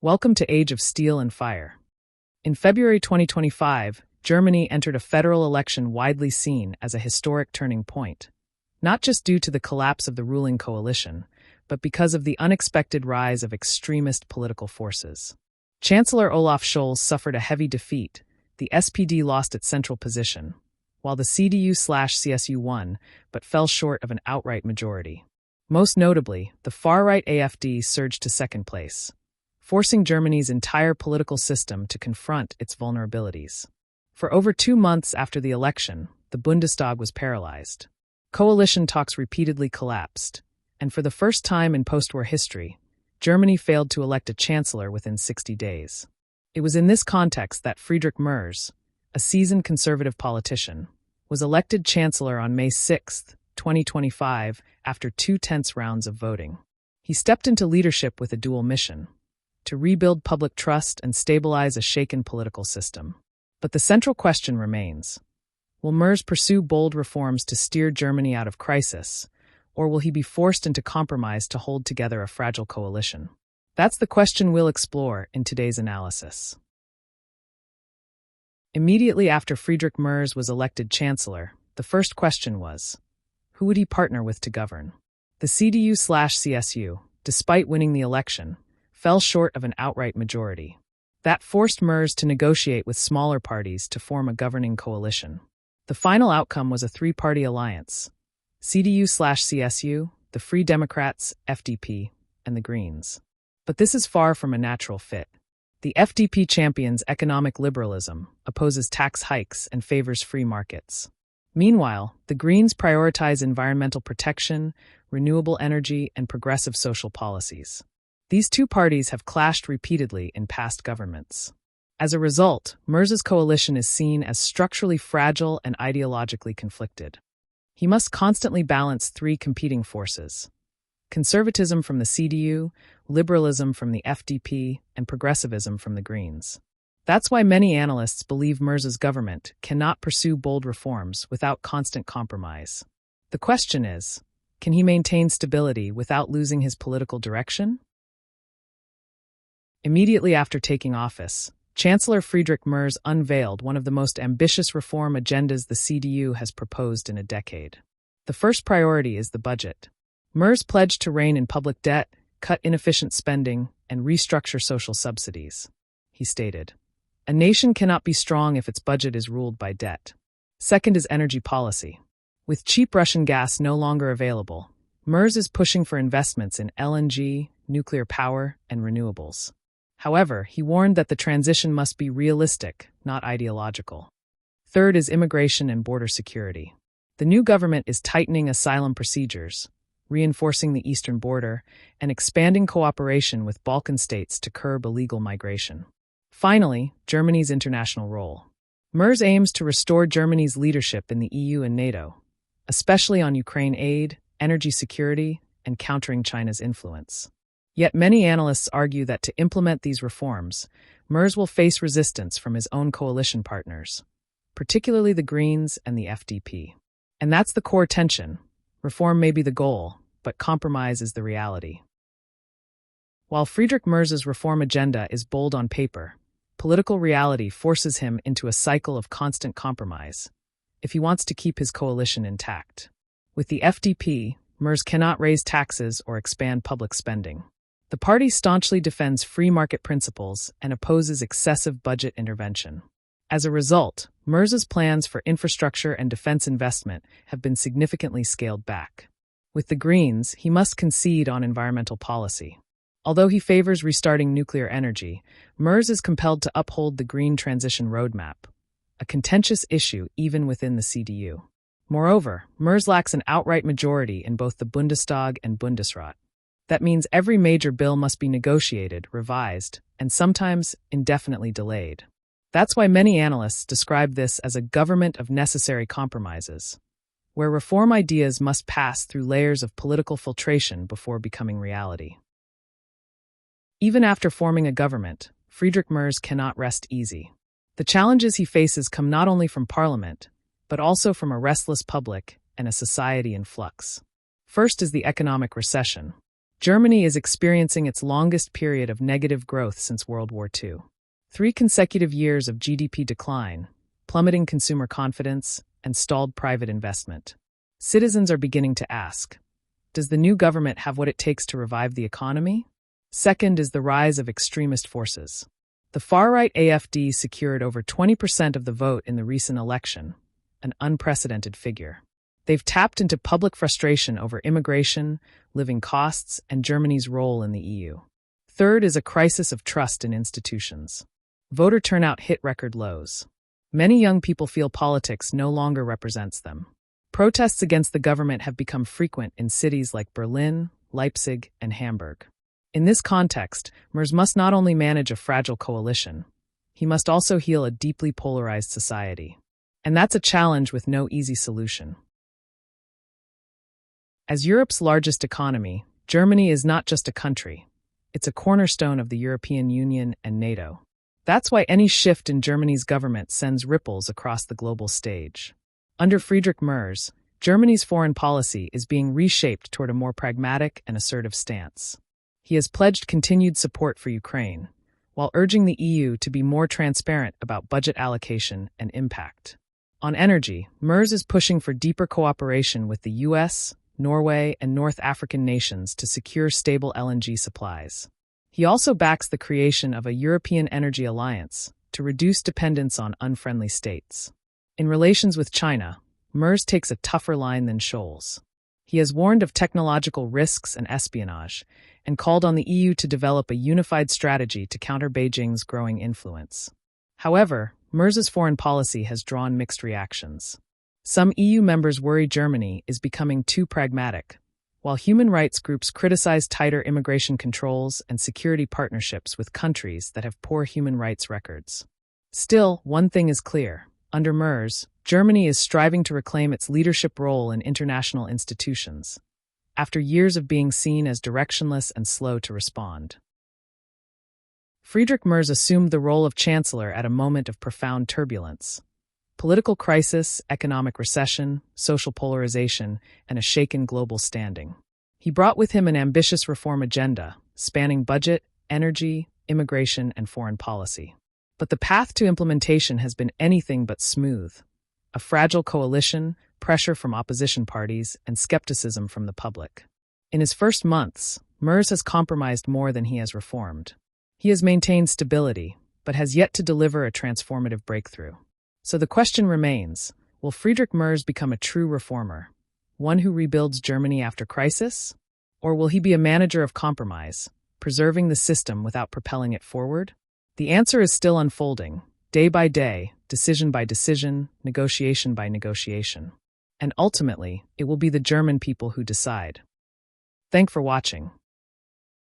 Welcome to Age of Steel and Fire. In February 2025, Germany entered a federal election widely seen as a historic turning point, not just due to the collapse of the ruling coalition, but because of the unexpected rise of extremist political forces. Chancellor Olaf Scholz suffered a heavy defeat. The SPD lost its central position, while the CDU/CSU won, but fell short of an outright majority. Most notably, the far-right AfD surged to second place, forcing Germany's entire political system to confront its vulnerabilities. For over 2 months after the election, the Bundestag was paralyzed. Coalition talks repeatedly collapsed, and for the first time in post-war history, Germany failed to elect a chancellor within 60 days. It was in this context that Friedrich Merz, a seasoned conservative politician, was elected chancellor on May 6, 2025, after 2 tense rounds of voting. He stepped into leadership with a dual mission: to rebuild public trust and stabilize a shaken political system. But the central question remains: will Merz pursue bold reforms to steer Germany out of crisis, or will he be forced into compromise to hold together a fragile coalition? That's the question we'll explore in today's analysis. Immediately after Friedrich Merz was elected chancellor, the first question was, who would he partner with to govern? The CDU/CSU, despite winning the election, fell short of an outright majority. That forced Merz to negotiate with smaller parties to form a governing coalition. The final outcome was a 3-party alliance: CDU/CSU, the Free Democrats, FDP, and the Greens. But this is far from a natural fit. The FDP champions economic liberalism, opposes tax hikes, and favors free markets. Meanwhile, the Greens prioritize environmental protection, renewable energy, and progressive social policies. These 2 parties have clashed repeatedly in past governments. As a result, Merz's coalition is seen as structurally fragile and ideologically conflicted. He must constantly balance 3 competing forces: conservatism from the CDU, liberalism from the FDP, and progressivism from the Greens. That's why many analysts believe Merz's government cannot pursue bold reforms without constant compromise. The question is, can he maintain stability without losing his political direction? Immediately after taking office, Chancellor Friedrich Merz unveiled one of the most ambitious reform agendas the CDU has proposed in a decade. The first priority is the budget. Merz pledged to rein in public debt, cut inefficient spending, and restructure social subsidies. He stated, "A nation cannot be strong if its budget is ruled by debt." Second is energy policy. With cheap Russian gas no longer available, Merz is pushing for investments in LNG, nuclear power, and renewables. However, he warned that the transition must be realistic, not ideological. Third is immigration and border security. The new government is tightening asylum procedures, reinforcing the eastern border, and expanding cooperation with Balkan states to curb illegal migration. Finally, Germany's international role. Merz aims to restore Germany's leadership in the EU and NATO, especially on Ukraine aid, energy security, and countering China's influence. Yet many analysts argue that to implement these reforms, Merz will face resistance from his own coalition partners, particularly the Greens and the FDP. And that's the core tension. Reform may be the goal, but compromise is the reality. While Friedrich Merz's reform agenda is bold on paper, political reality forces him into a cycle of constant compromise if he wants to keep his coalition intact. With the FDP, Merz cannot raise taxes or expand public spending. The party staunchly defends free market principles and opposes excessive budget intervention. As a result, Merz's plans for infrastructure and defense investment have been significantly scaled back. With the Greens, he must concede on environmental policy. Although he favors restarting nuclear energy, Merz is compelled to uphold the Green Transition Roadmap, a contentious issue even within the CDU. Moreover, Merz lacks an outright majority in both the Bundestag and Bundesrat. That means every major bill must be negotiated, revised, and sometimes indefinitely delayed. That's why many analysts describe this as a government of necessary compromises, where reform ideas must pass through layers of political filtration before becoming reality. Even after forming a government, Friedrich Merz cannot rest easy. The challenges he faces come not only from parliament, but also from a restless public and a society in flux. First is the economic recession. Germany is experiencing its longest period of negative growth since World War II. 3 consecutive years of GDP decline, plummeting consumer confidence, and stalled private investment. Citizens are beginning to ask, does the new government have what it takes to revive the economy? Second is the rise of extremist forces. The far-right AfD secured over 20% of the vote in the recent election, an unprecedented figure. They've tapped into public frustration over immigration, living costs, and Germany's role in the EU. Third is a crisis of trust in institutions. Voter turnout hit record lows. Many young people feel politics no longer represents them. Protests against the government have become frequent in cities like Berlin, Leipzig, and Hamburg. In this context, Merz must not only manage a fragile coalition, he must also heal a deeply polarized society. And that's a challenge with no easy solution. As Europe's largest economy, Germany is not just a country. It's a cornerstone of the European Union and NATO. That's why any shift in Germany's government sends ripples across the global stage. Under Friedrich Merz, Germany's foreign policy is being reshaped toward a more pragmatic and assertive stance. He has pledged continued support for Ukraine, while urging the EU to be more transparent about budget allocation and impact. On energy, Merz is pushing for deeper cooperation with the US, Norway, and North African nations to secure stable LNG supplies. He also backs the creation of a European energy alliance to reduce dependence on unfriendly states. In relations with China, Merz takes a tougher line than Scholz. He has warned of technological risks and espionage, and called on the EU to develop a unified strategy to counter Beijing's growing influence. However, Merz's foreign policy has drawn mixed reactions. Some EU members worry Germany is becoming too pragmatic, while human rights groups criticize tighter immigration controls and security partnerships with countries that have poor human rights records. Still, one thing is clear. Under Merz, Germany is striving to reclaim its leadership role in international institutions, after years of being seen as directionless and slow to respond. Friedrich Merz assumed the role of chancellor at a moment of profound turbulence. Political crisis, economic recession, social polarization, and a shaken global standing. He brought with him an ambitious reform agenda, spanning budget, energy, immigration, and foreign policy. But the path to implementation has been anything but smooth. A fragile coalition, pressure from opposition parties, and skepticism from the public. In his first months, Merz has compromised more than he has reformed. He has maintained stability, but has yet to deliver a transformative breakthrough. So the question remains, will Friedrich Merz become a true reformer, one who rebuilds Germany after crisis? Or will he be a manager of compromise, preserving the system without propelling it forward? The answer is still unfolding, day by day, decision by decision, negotiation by negotiation. And ultimately, it will be the German people who decide. Thanks for watching.